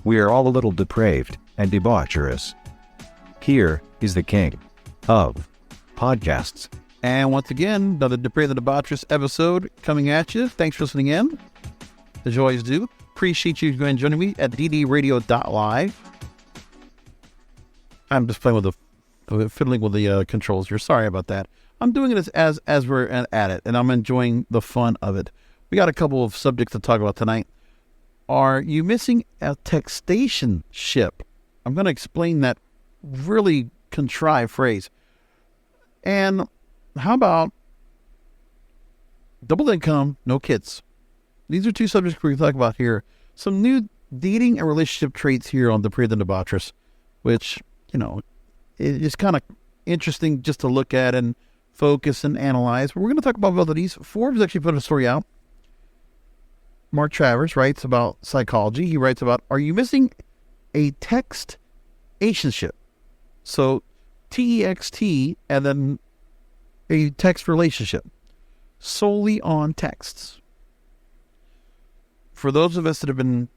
We are all a little depraved and debaucherous. Here is the king of podcasts. And once again, another Depraved and Debaucherous episode coming at you. Thanks for listening in, as you always do. Appreciate you going and joining me at ddradio.live. I'm just playing with fiddling with the controls here. Sorry about that. I'm doing it as we're at it, and I'm enjoying the fun of it. We got a couple of subjects to talk about tonight. Are you missing a textationship? I'm going to explain that really contrived phrase. And how about double income, no kids? These are two subjects we're going to talk about here. Some new dating and relationship traits here on Depraved and Debaucherous, which, it's kind of interesting just to look at and focus and analyze. But we're going to talk about both of these. Forbes actually put a story out. Mark Travers writes about psychology. He writes about, are you missing a textationship? So T-E-X-T and then a text relationship solely on texts. For those of us that have been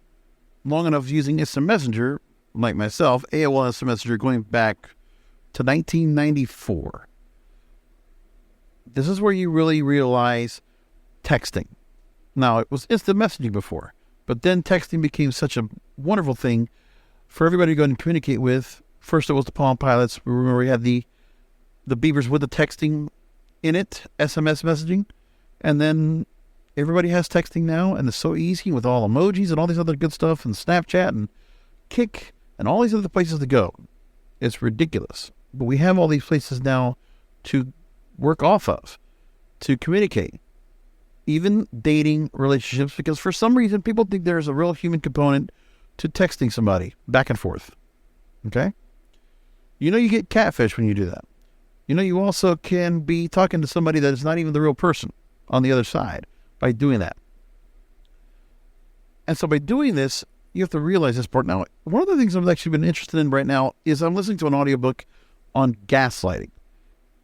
long enough using instant messenger, like myself, AOL instant messenger going back to 1994. This is where you really realize texting. Now, it was instant messaging before, but then texting became such a wonderful thing for everybody to go and communicate with. First, it was the Palm Pilots. Remember, we had the beavers with the texting in it, SMS messaging, and then everybody has texting now, and it's so easy with all emojis and all these other good stuff, and Snapchat and Kik and all these other places to go. It's ridiculous. But we have all these places now to work off of, to communicate. Even dating relationships, because for some reason people think there's a real human component to texting somebody back and forth. Okay? You get catfish when you do that. You also can be talking to somebody that is not even the real person on the other side by doing that. And so by doing this, you have to realize this part. Now, one of the things I've actually been interested in right now is I'm listening to an audiobook on gaslighting.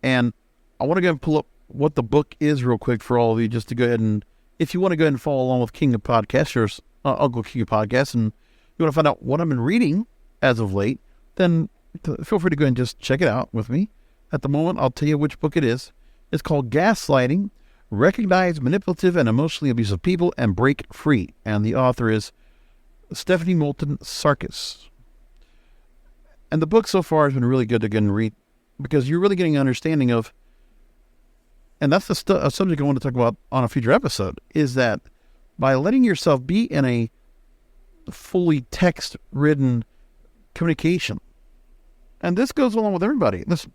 And I want to go and pull up what the book is real quick for all of you, just to go ahead and, if you want to go ahead and follow along with King of Podcasts, or Uncle King of Podcasts, and you want to find out what I've been reading as of late, then feel free to go and just check it out with me. At the moment, I'll tell you which book it is. It's called Gaslighting, Recognize Manipulative and Emotionally Abusive People and Break Free. And the author is Stephanie Moulton Sarkis. And the book so far has been really good to go and read, because you're really getting an understanding of, and that's a subject I want to talk about on a future episode, is that by letting yourself be in a fully text-ridden communication, and this goes along with everybody. Listen,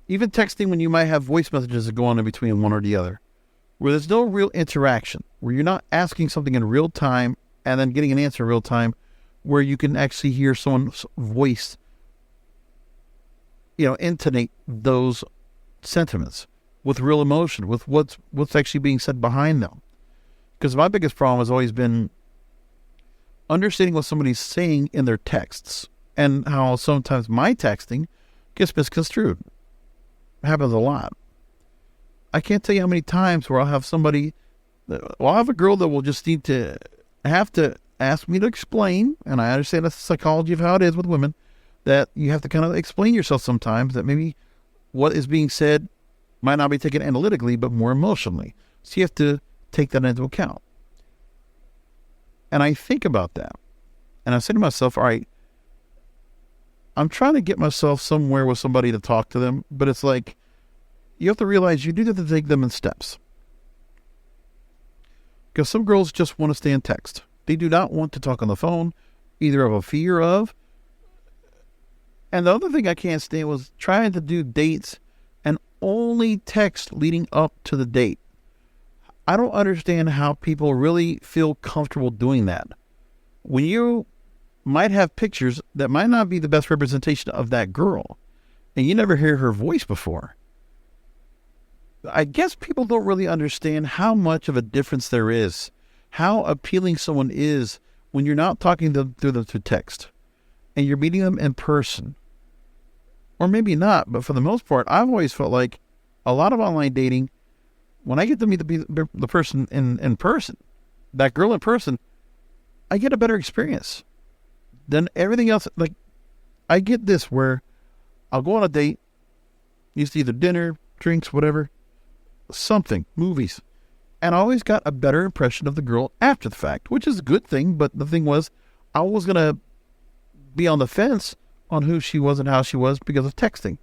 even texting when you might have voice messages that go on in between one or the other, where there's no real interaction, where you're not asking something in real time and then getting an answer in real time, where you can actually hear someone's voice, intonate those sentiments with real emotion, with what's actually being said behind them. Because my biggest problem has always been understanding what somebody's saying in their texts, and how sometimes my texting gets misconstrued. It happens a lot. I can't tell you how many times where I'll have I'll have a girl that will just need to have to ask me to explain, and I understand that's the psychology of how it is with women, that you have to kind of explain yourself sometimes, that maybe what is being said might not be taken analytically, but more emotionally. So you have to take that into account. And I think about that. And I say to myself, all right, I'm trying to get myself somewhere with somebody to talk to them, but it's like, you have to realize you do have to take them in steps. Because some girls just want to stay in text. They do not want to talk on the phone, either of a fear of. And the other thing I can't stand was trying to do dates and only text leading up to the date. I don't understand how people really feel comfortable doing that. When you might have pictures that might not be the best representation of that girl, and you never hear her voice before. I guess people don't really understand how much of a difference there is, how appealing someone is when you're not talking to them through text, and you're meeting them in person. Or maybe not, but for the most part, I've always felt like a lot of online dating, when I get to meet the person in person, that girl in person, I get a better experience than everything else. Like, I get this where I'll go on a date, used to either dinner, drinks, whatever, something, movies. And I always got a better impression of the girl after the fact, which is a good thing. But the thing was, I was going to be on the fence on who she was and how she was because of texting.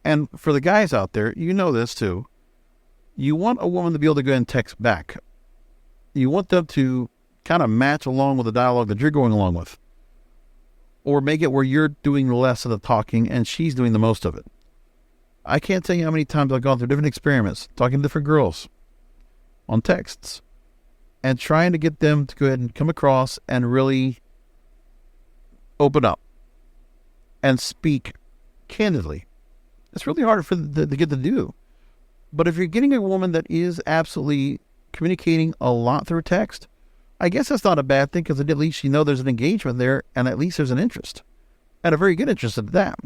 And for the guys out there, you know this too. You want a woman to be able to go and text back. You want them to kind of match along with the dialogue that you're going along with. Or make it where you're doing less of the talking and she's doing the most of it. I can't tell you how many times I've gone through different experiments, talking to different girls on texts, and trying to get them to go ahead and come across and really open up and speak candidly. It's really hard for to get to do. But if you're getting a woman that is absolutely communicating a lot through text, I guess that's not a bad thing, because at least you know there's an engagement there, and at least there's an interest, and a very good interest at that.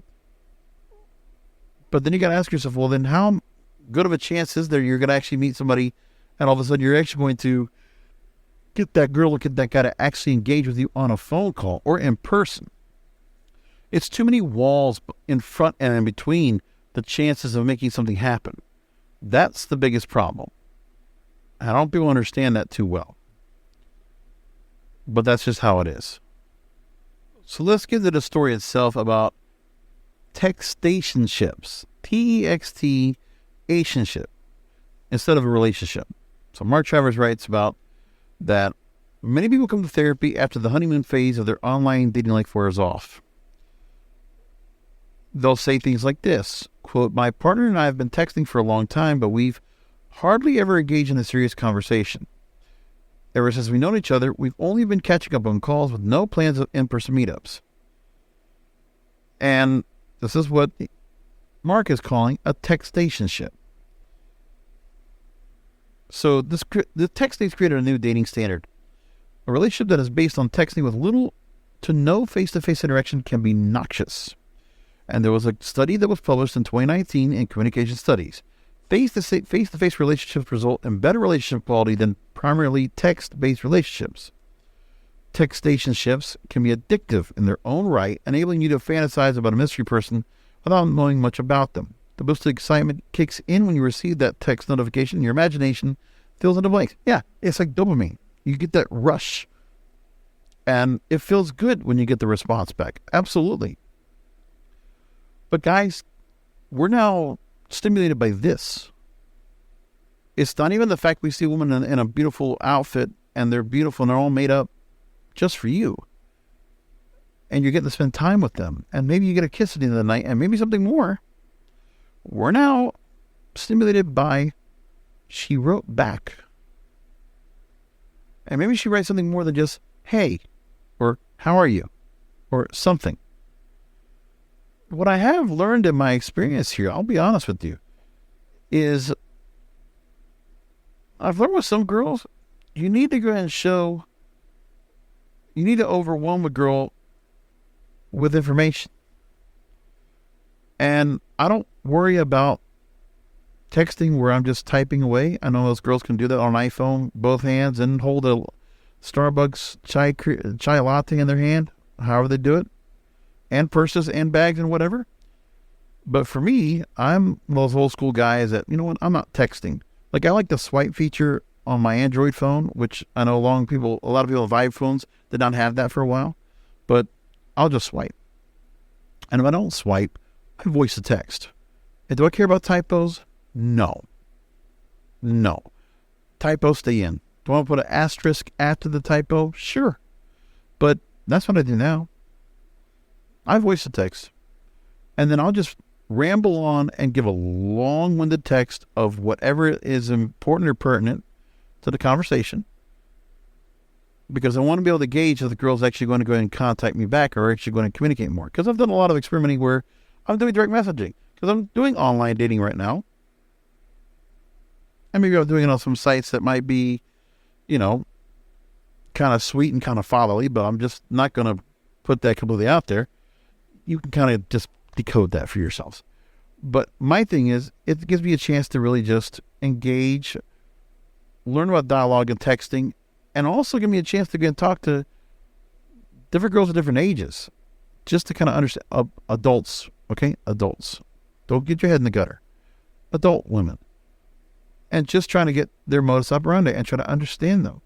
But then you got to ask yourself, well, then how good of a chance is there you're going to actually meet somebody, and all of a sudden you're actually going to get that girl or get that guy to actually engage with you on a phone call or in person? It's too many walls in front and in between the chances of making something happen. That's the biggest problem. I don't think people understand that too well. But that's just how it is. So let's get to the story itself about textationships. Textationship instead of a relationship. So Mark Travers writes about that many people come to therapy after the honeymoon phase of their online dating life wears off. They'll say things like this, quote, "My partner and I have been texting for a long time, but we've hardly ever engaged in a serious conversation. Ever since we've known each other, we've only been catching up on calls with no plans of in-person meetups." And this is what Mark is calling a textationship. So the texting's created a new dating standard. A relationship that is based on texting with little to no face-to-face interaction can be noxious. And there was a study that was published in 2019 in Communication Studies. Face-to-face relationships result in better relationship quality than primarily text-based relationships. Textationships can be addictive in their own right, enabling you to fantasize about a mystery person without knowing much about them. The boosted excitement kicks in when you receive that text notification. Your imagination fills in the blanks. Yeah, it's like dopamine. You get that rush. And it feels good when you get the response back. Absolutely. But guys, we're now stimulated by this. It's not even the fact we see a woman in a beautiful outfit and they're beautiful and they're all made up just for you. And you're getting to spend time with them. And maybe you get a kiss at the end of the night and maybe something more. We're now stimulated by she wrote back. And maybe she writes something more than just, hey, or how are you, or something. What I have learned in my experience here, I'll be honest with you, is I've learned with some girls, you need to go ahead and show, you need to overwhelm a girl with information. And I don't worry about texting where I'm just typing away. I know those girls can do that on an iPhone, both hands, and hold a Starbucks chai latte in their hand, however they do it, and purses and bags and whatever. But for me, I'm those old school guys that, you know what, I'm not texting. Like, I like the swipe feature on my Android phone, which I know a lot of people have iPhones that don't have that for a while, but I'll just swipe. And if I don't swipe, I voice the text. And do I care about typos? No. Typos stay in. Do I want to put an asterisk after the typo? Sure. But that's what I do now. I voice the text. And then I'll just ramble on and give a long-winded text of whatever is important or pertinent to the conversation. Because I want to be able to gauge if the girl's actually going to go ahead and contact me back or actually going to communicate more. Because I've done a lot of experimenting where I'm doing direct messaging. Because I'm doing online dating right now. And maybe I'm doing it on some sites that might be, kind of sweet and kind of followy, but I'm just not going to put that completely out there. You can kind of just decode that for yourselves. But my thing is, it gives me a chance to really just engage, learn about dialogue and texting, and also give me a chance to go and talk to different girls of different ages, just to kind of understand adults. Okay, adults. Don't get your head in the gutter. Adult women, and just trying to get their modus operandi and try to understand them,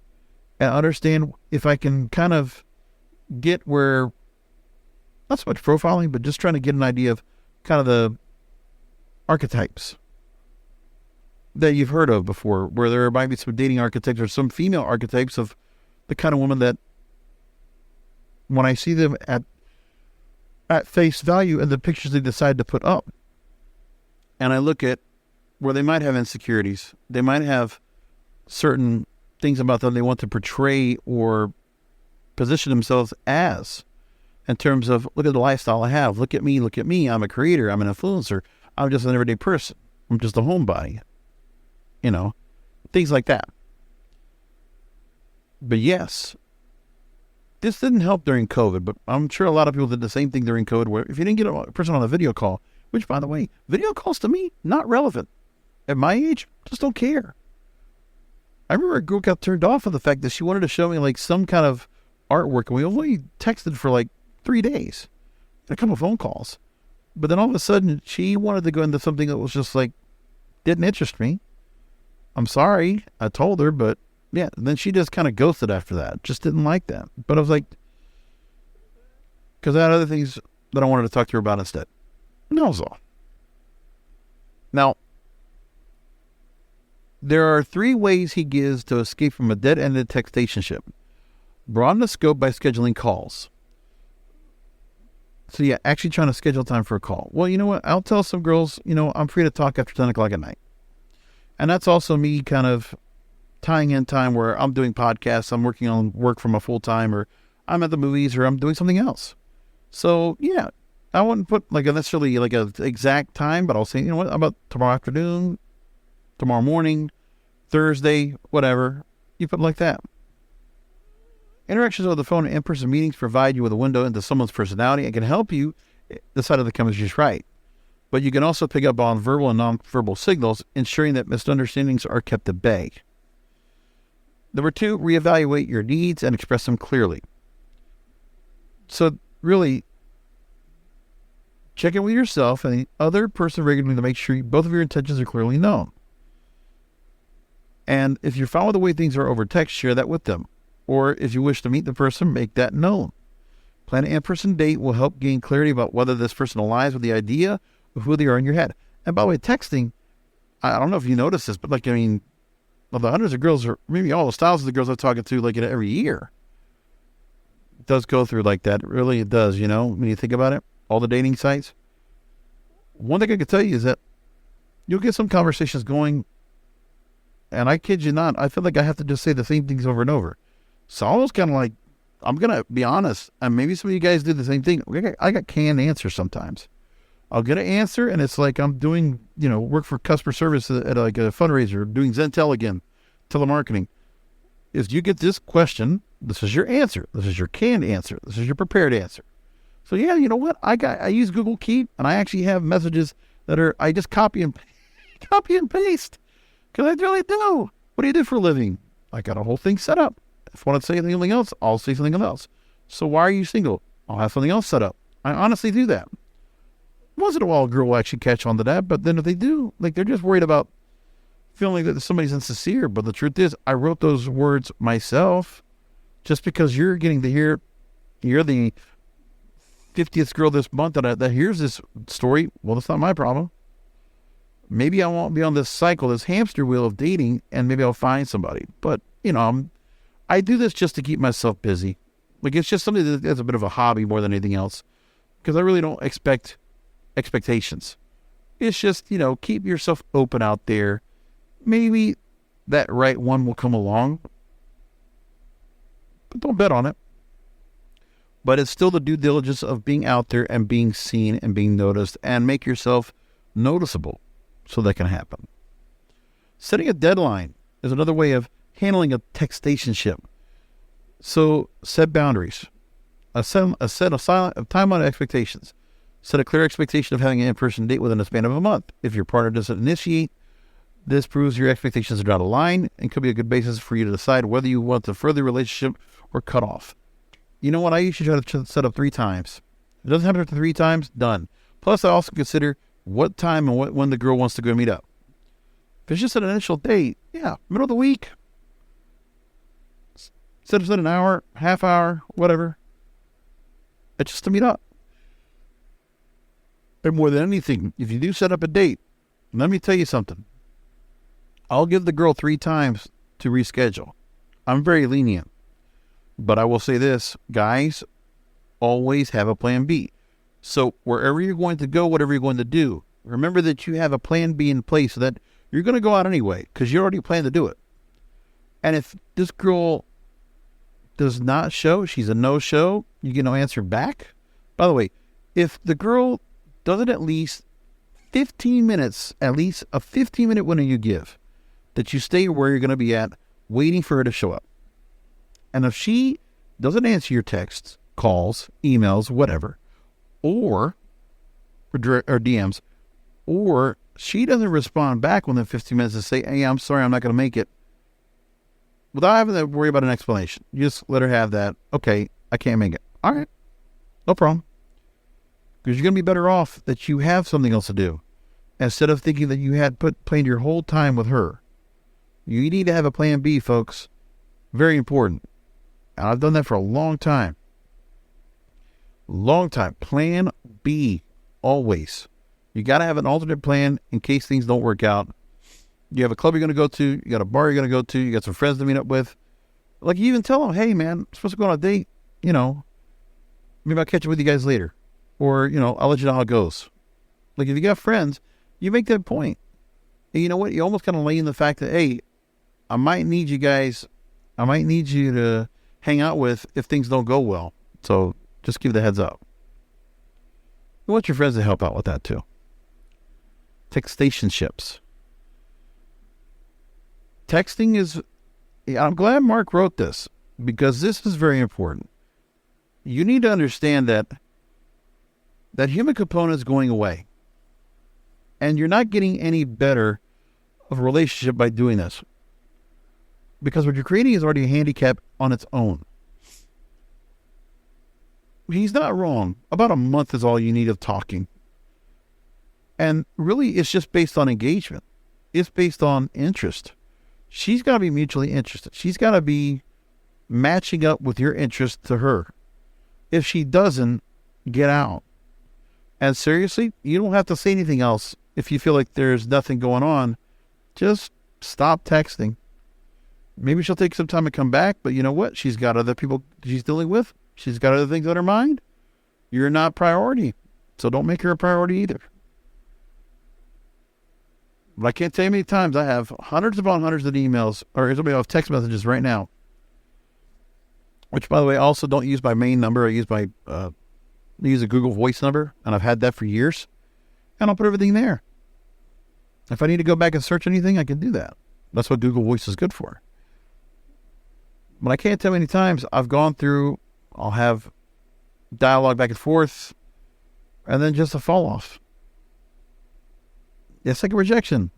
and understand if I can kind of get where, not so much profiling, but just trying to get an idea of kind of the archetypes that you've heard of before, where there might be some dating archetypes or some female archetypes of the kind of woman that, when I see them at face value and the pictures they decide to put up, and I look at where they might have insecurities, they might have certain things about them they want to portray or position themselves as, in terms of, look at the lifestyle I have, look at me, I'm a creator, I'm an influencer, I'm just an everyday person, I'm just a homebody, things like that. But yes, this didn't help during COVID, but I'm sure a lot of people did the same thing during COVID, where if you didn't get a person on a video call, which, by the way, video calls to me, not relevant. At my age, just don't care. I remember a girl got turned off of the fact that she wanted to show me like some kind of artwork, and we only texted for like 3 days and a couple of phone calls. But then all of a sudden, she wanted to go into something that was just like, didn't interest me. I'm sorry, I told her, but yeah, and then she just kind of ghosted after that. Just didn't like that. But I was like, because I had other things that I wanted to talk to her about instead. And that was all. Now, there are 3 ways he gives to escape from a dead-ended textationship. Broaden the scope by scheduling calls. So yeah, actually trying to schedule time for a call. Well, you know what? I'll tell some girls, I'm free to talk after 10 o'clock at night. And that's also me kind of tying in time where I'm doing podcasts, I'm working on work from a full-time, or I'm at the movies, or I'm doing something else. So yeah, I wouldn't put like necessarily like an exact time, but I'll say, what, how about tomorrow afternoon, tomorrow morning, Thursday, whatever. You put it like that. Interactions over the phone and in-person meetings provide you with a window into someone's personality and can help you decide if the chemistry is right. But you can also pick up on verbal and non-verbal signals, ensuring that misunderstandings are kept at bay. Number 2, reevaluate your needs and express them clearly. So really, check in with yourself and the other person regularly to make sure both of your intentions are clearly known. And if you're fine with the way things are over text, share that with them. Or if you wish to meet the person, make that known. Plan an in-person date will help gain clarity about whether this person aligns with the idea of who they are in your head. And by the way, texting, I don't know if you noticed this, but the hundreds of girls, or maybe all the thousands of girls I'm talking to every year, it does go through like that. Really, it does, when you think about it, all the dating sites. One thing I can tell you is that you'll get some conversations going, and I kid you not, I feel like I have to just say the same things over and over. So almost kind of like, I'm going to be honest, and maybe some of you guys do the same thing. I got canned answers sometimes. I'll get an answer, and it's like I'm doing, work for customer service at like a fundraiser, doing Zentel again, telemarketing. Is you get this question, this is your answer. This is your canned answer. This is your prepared answer. So yeah, you know what? I use Google Keep, and I actually have messages that I just copy and paste. Because I really do. What do you do for a living? I got a whole thing set up. If I want to say anything else, I'll say something else. So why are you single? I'll have something else set up. I honestly do that. Once in a while, a girl will actually catch on to that, but then if they do, they're just worried about feeling that somebody's insincere. But the truth is, I wrote those words myself. Just because you're getting to hear, you're the 50th girl this month that hears this story, well, that's not my problem. Maybe I won't be on this cycle, this hamster wheel of dating, and maybe I'll find somebody. But, I do this just to keep myself busy. It's just something that's a bit of a hobby more than anything else. Because I really don't expect expectations. It's just, keep yourself open out there. Maybe that right one will come along. But don't bet on it. But it's still the due diligence of being out there and being seen and being noticed, and make yourself noticeable so that can happen. Setting a deadline is another way of handling a textationship. So set boundaries. Set a time-bound expectations. Set a clear expectation of having an in-person date within a span of a month. If your partner doesn't initiate, This proves your expectations are not aligned and could be a good basis for you to decide whether you want to further the relationship or cut off. You know what? I usually try to set up 3 times. If it doesn't happen after 3 times, done. Plus, I also consider what time and when the girl wants to go meet up. If it's just an initial date, yeah, middle of the week. Set aside an hour, half hour, whatever. It's just to meet up. And more than anything, if you do set up a date, let me tell you something. I'll give the girl 3 times to reschedule. I'm very lenient. But I will say this, guys, always have a plan B. So wherever you're going to go, whatever you're going to do, remember that you have a plan B in place so that you're going to go out anyway because you already planned to do it. And if this girl does not show, she's a no-show, you get no answer back. By the way, if the girl doesn't at least 15 minutes, at least a 15-minute window you give, that you stay where you're going to be at, waiting for her to show up. And if she doesn't answer your texts, calls, emails, whatever, or DMs, or she doesn't respond back within 15 minutes to say, hey, I'm sorry, I'm not going to make it, without having to worry about an explanation, you just let her have that, okay, I can't make it. All right, no problem. Because you're going to be better off that you have something else to do instead of thinking that you had planned your whole time with her. You need to have a plan B, folks. Very important. And I've done that for a long time. Long time. Plan B, always. You got to have an alternate plan in case things don't work out. You have a club you're going to go to. You got a bar you're going to go to. You got some friends to meet up with. Like, you even tell them, hey, man, I'm supposed to go on a date. Maybe I'll catch up with you guys later. Or, I'll let you know how it goes. Like, if you got friends, you make that point. And you know what? You almost kind of lay in the fact that, hey, I might need you guys. I might need you to hang out with if things don't go well. So just give the heads up. You want your friends to help out with that too. Textationships. Texting is, I'm glad Mark wrote this because this is very important. You need to understand that human component is going away. And you're not getting any better of a relationship by doing this. Because what you're creating is already a handicap on its own. He's not wrong. About a month is all you need of talking. And really, it's just based on engagement. It's based on interest. She's got to be mutually interested. She's got to be matching up with your interest to her. If she doesn't, get out. And seriously, you don't have to say anything else. If you feel like there's nothing going on, just stop texting. Maybe she'll take some time to come back, but you know what? She's got other people she's dealing with. She's got other things on her mind. You're not priority, so don't make her a priority either. But I can't tell you how many times I have hundreds upon hundreds of emails, or somebody have text messages right now. Which, by the way, I also don't use my main number. I use a Google Voice number, and I've had that for years. And I'll put everything there. If I need to go back and search anything, I can do that. That's what Google Voice is good for. But I can't tell how many times I've gone through, I'll have dialogue back and forth, and then just a fall off. It's like a rejection.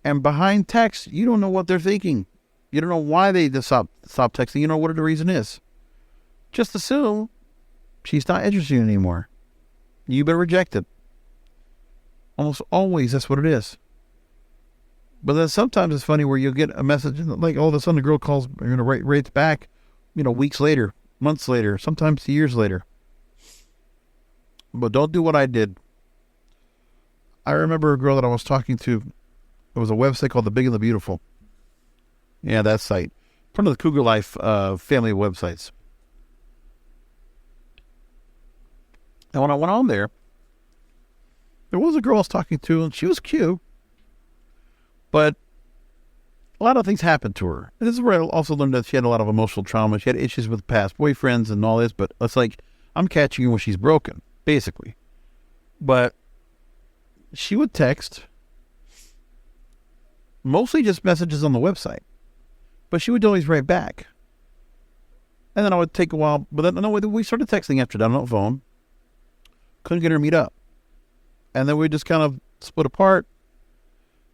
And behind text, you don't know what they're thinking. You don't know why they just stop texting. You don't know what the reason is. Just assume she's not interested in you anymore. You've been rejected. Almost always, that's what it is. But then sometimes it's funny where you'll get a message and like all of a sudden the girl calls, you're going to write back, weeks later, months later, sometimes years later. But don't do what I did. I remember a girl that I was talking to. It was a website called The Big and the Beautiful. Yeah, that site. One of the Cougar Life family of websites. And when I went on there was a girl I was talking to, and she was cute. But a lot of things happened to her. And this is where I also learned that she had a lot of emotional trauma. She had issues with past boyfriends and all this, but it's like, I'm catching her when she's broken, basically. But she would text, mostly just messages on the website. But she would always write back. And then I would take a while, but then we started texting after that on the phone. Couldn't get her to meet up. And then we just kind of split apart.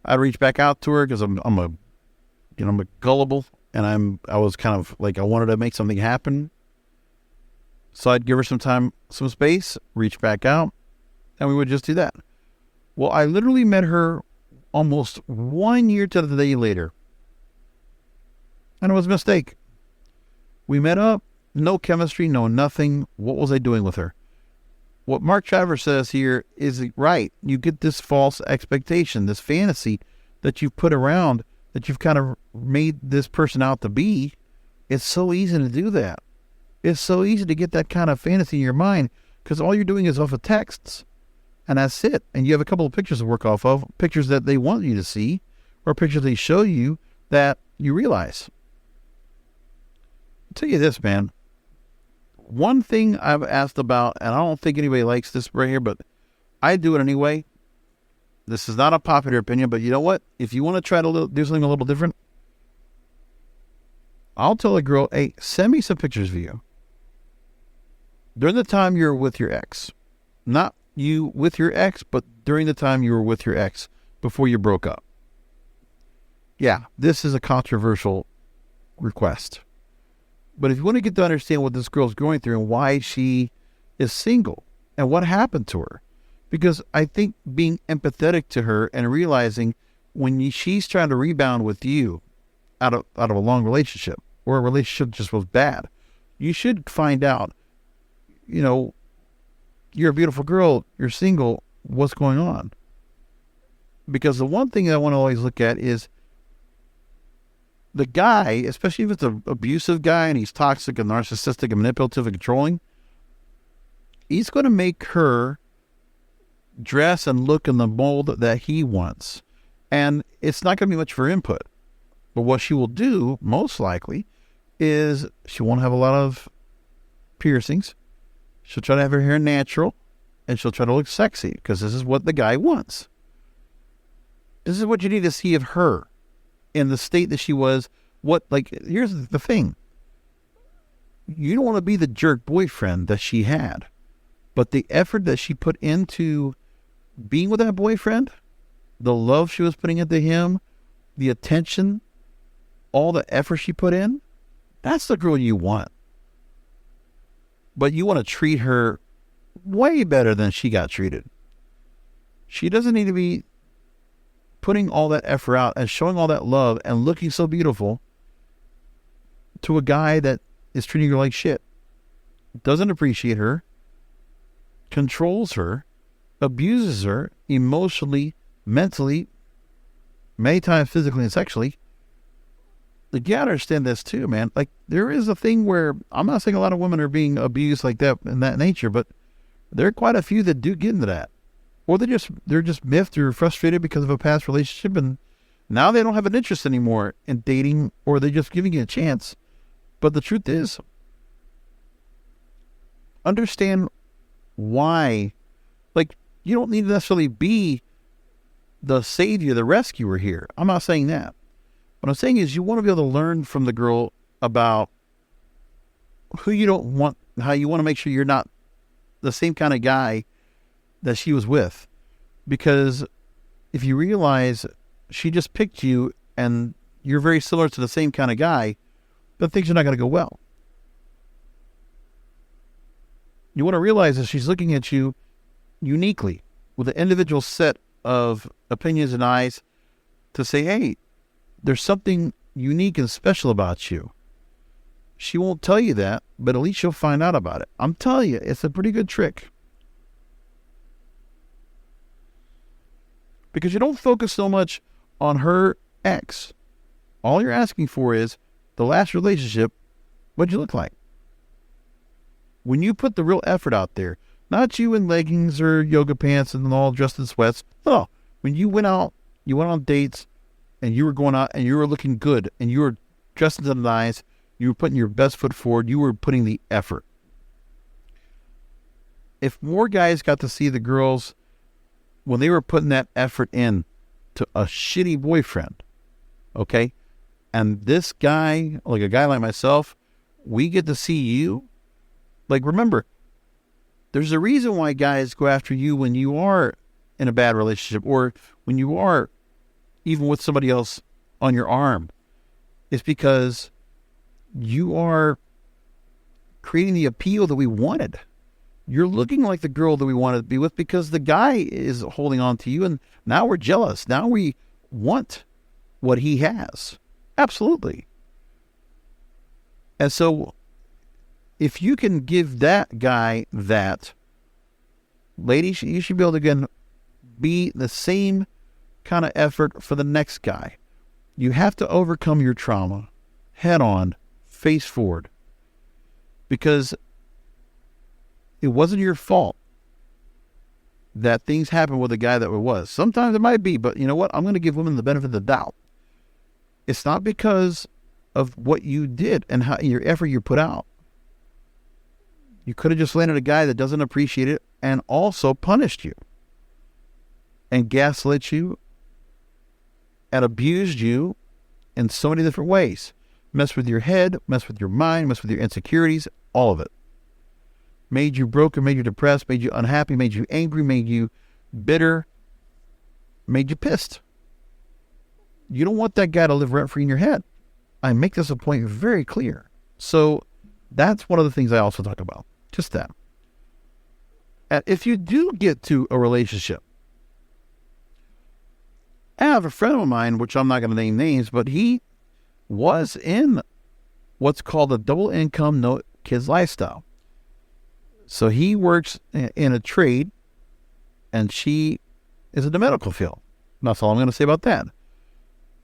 I'd reach back out to her because I'm a gullible, and I was kind of like, I wanted to make something happen. So I'd give her some time, some space, reach back out, and we would just do that. Well, I literally met her almost 1 year to the day later. And it was a mistake. We met up, no chemistry, no nothing. What was I doing with her? What Mark Travers says here is right. You get this false expectation, this fantasy that you've put around, that you've kind of made this person out to be. It's so easy to do that. It's so easy to get that kind of fantasy in your mind because all you're doing is off of texts. And that's it. And you have a couple of pictures to work off of, pictures that they want you to see, or pictures they show you that you realize. I'll tell you this, man. One thing I've asked about, and I don't think anybody likes this right here, but I do it anyway. This is not a popular opinion, but you know what? If you want to try to do something a little different, I'll tell a girl, hey, send me some pictures of you during the time you're with your ex. Not you with your ex, but during the time you were with your ex before you broke up. Yeah, this is a controversial request. But if you want to get to understand what this girl's going through and why she is single and what happened to her, because I think being empathetic to her and realizing when she's trying to rebound with you out of a long relationship or a relationship just was bad, you should find out, you're a beautiful girl, you're single, what's going on? Because the one thing I want to always look at is the guy, especially if it's an abusive guy and he's toxic and narcissistic and manipulative and controlling, he's going to make her dress and look in the mold that he wants. And it's not going to be much for input. But what she will do, most likely, is she won't have a lot of piercings. She'll try to have her hair natural, and she'll try to look sexy because this is what the guy wants. This is what you need to see of her in the state that she was. Here's the thing. You don't want to be the jerk boyfriend that she had, but the effort that she put into being with that boyfriend, the love she was putting into him, the attention, all the effort she put in, that's the girl you want. But you want to treat her way better than she got treated. She doesn't need to be putting all that effort out and showing all that love and looking so beautiful to a guy that is treating her like shit, doesn't appreciate her, controls her, abuses her emotionally, mentally, many times physically and sexually. You gotta understand this too, man. Like, there is a thing where, I'm not saying a lot of women are being abused like that in that nature, but there are quite a few that do get into that. Or they're just miffed or frustrated because of a past relationship, and now they don't have an interest anymore in dating, or they're just giving you a chance. But the truth is, understand why. Like, you don't need to necessarily be the savior, the rescuer here. I'm not saying that. What I'm saying is you want to be able to learn from the girl about who you don't want, how you want to make sure you're not the same kind of guy that she was with. Because if you realize she just picked you and you're very similar to the same kind of guy, then things are not going to go well. You want to realize that she's looking at you uniquely with an individual set of opinions and eyes to say, hey, there's something unique and special about you. She won't tell you that, but at least you'll find out about it. I'm telling you, it's a pretty good trick. Because you don't focus so much on her ex. All you're asking for is the last relationship, what'd you look like? When you put the real effort out there, not you in leggings or yoga pants and all dressed in sweats. No, when you went out, you went on dates, and you were going out and you were looking good and you were dressed to the nines, you were putting your best foot forward, you were putting the effort. If more guys got to see the girls when they were putting that effort in to a shitty boyfriend, okay, and this guy, like a guy like myself, we get to see you. Like, remember, there's a reason why guys go after you when you are in a bad relationship or when you are even with somebody else on your arm, is because you are creating the appeal that we wanted. You're looking like the girl that we wanted to be with because the guy is holding on to you, and now we're jealous. Now we want what he has. Absolutely. And so if you can give that guy that, ladies, you should be able to, again, be the same kind of effort for the next guy. You have to overcome your trauma head on, face forward, because it wasn't your fault that things happened with the guy that it was. Sometimes it might be, but you know what? I'm going to give women the benefit of the doubt. It's not because of what you did and how your effort you put out. You could have just landed a guy that doesn't appreciate it and also punished you and gaslit you and abused you in so many different ways. Mess with your head, mess with your mind, mess with your insecurities, all of it. Made you broken, made you depressed, made you unhappy, made you angry, made you bitter, made you pissed. You don't want that guy to live rent-free in your head. I make this a point very clear. So that's one of the things I also talk about. Just that. And if you do get to a relationship, I have a friend of mine, which I'm not going to name names, but he was in what's called a double income, no kids lifestyle. So he works in a trade, and she is in the medical field. That's all I'm going to say about that.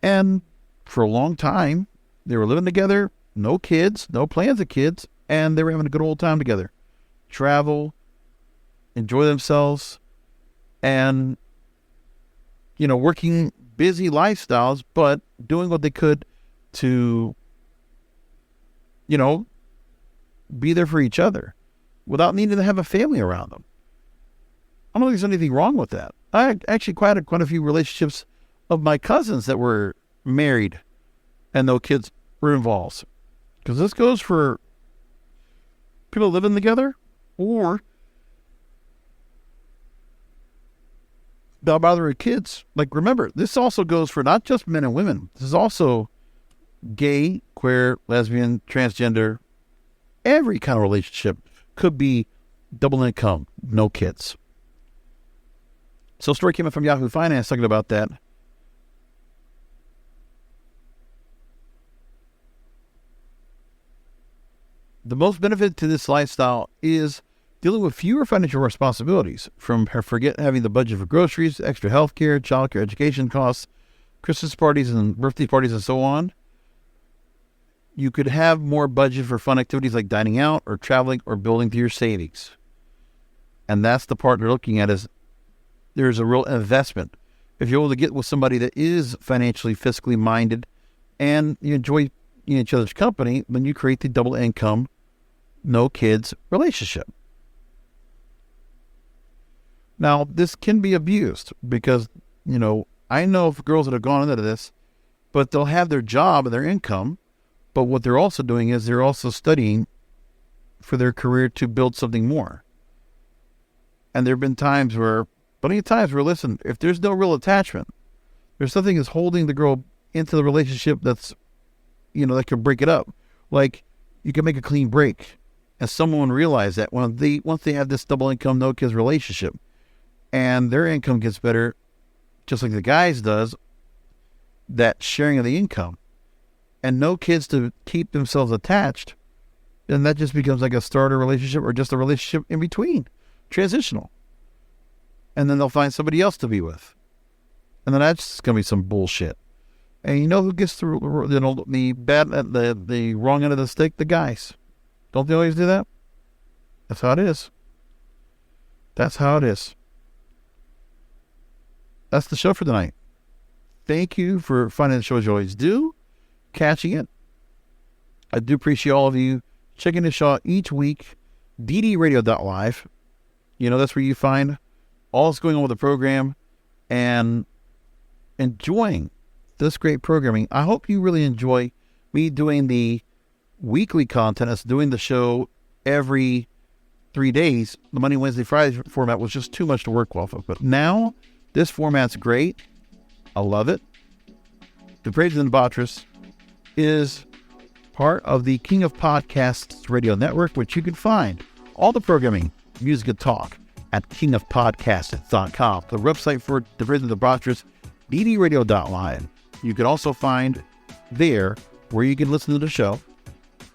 And for a long time, they were living together, no kids, no plans of kids, and they were having a good old time together. Travel, enjoy themselves, and, you know, working busy lifestyles, but doing what they could to, you know, be there for each other without needing to have a family around them. I don't think there's anything wrong with that. I actually had quite a few relationships of my cousins that were married and no kids were involved. Because this goes for people living together or not bothering kids. Like, remember, this also goes for not just men and women. This is also gay, queer, lesbian, transgender. Every kind of relationship could be double income, no kids. So a story came in from Yahoo Finance talking about that. The most benefit to this lifestyle is dealing with fewer financial responsibilities, from forget having the budget for groceries, extra health care, child care, education costs, Christmas parties and birthday parties and so on. You could have more budget for fun activities like dining out or traveling or building through your savings. And that's the part they're looking at, is there's a real investment. If you're able to get with somebody that is financially, fiscally minded and you enjoy each other's company, then you create the double income, no kids relationship. Now, this can be abused because, you know, I know of girls that have gone into this, but they'll have their job and their income, but what they're also doing is they're also studying for their career to build something more. And there have been plenty of times where, listen, if there's no real attachment, there's something that's holding the girl into the relationship that's, you know, that could break it up. Like, you can make a clean break. And someone realize that once they have this double income, no kids relationship, and their income gets better, just like the guys does, that sharing of the income, and no kids to keep themselves attached, then that just becomes like a starter relationship or just a relationship in between, transitional. And then they'll find somebody else to be with. And then that's going to be some bullshit. And you know who gets the wrong end of the stick? The guys. Don't they always do that? That's how it is. That's how it is. That's the show for tonight. Thank you for finding the show as you always do, catching it. I do appreciate all of you checking the show out each week. ddradio.live. You know, that's where you find all that's going on with the program and enjoying this great programming. I hope you really enjoy me doing the weekly content. As doing the show every 3 days. The Monday, Wednesday, Friday format was just too much to work off of. But now, this format's great. I love it. Depraved and Debaucherous is part of the King of Podcasts radio network, which you can find all the programming, music, and talk at kingofpodcasts.com. The website for Depraved and Debaucherous, ddradio.live. You can also find there where you can listen to the show,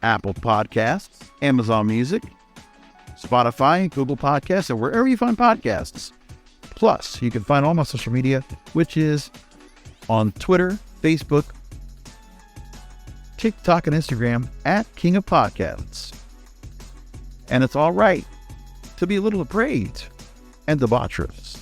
Apple Podcasts, Amazon Music, Spotify, Google Podcasts, and wherever you find podcasts. Plus, you can find all my social media, which is on Twitter, Facebook, TikTok, and Instagram at King of Podcasts. And it's all right to be a little depraved and debaucherous.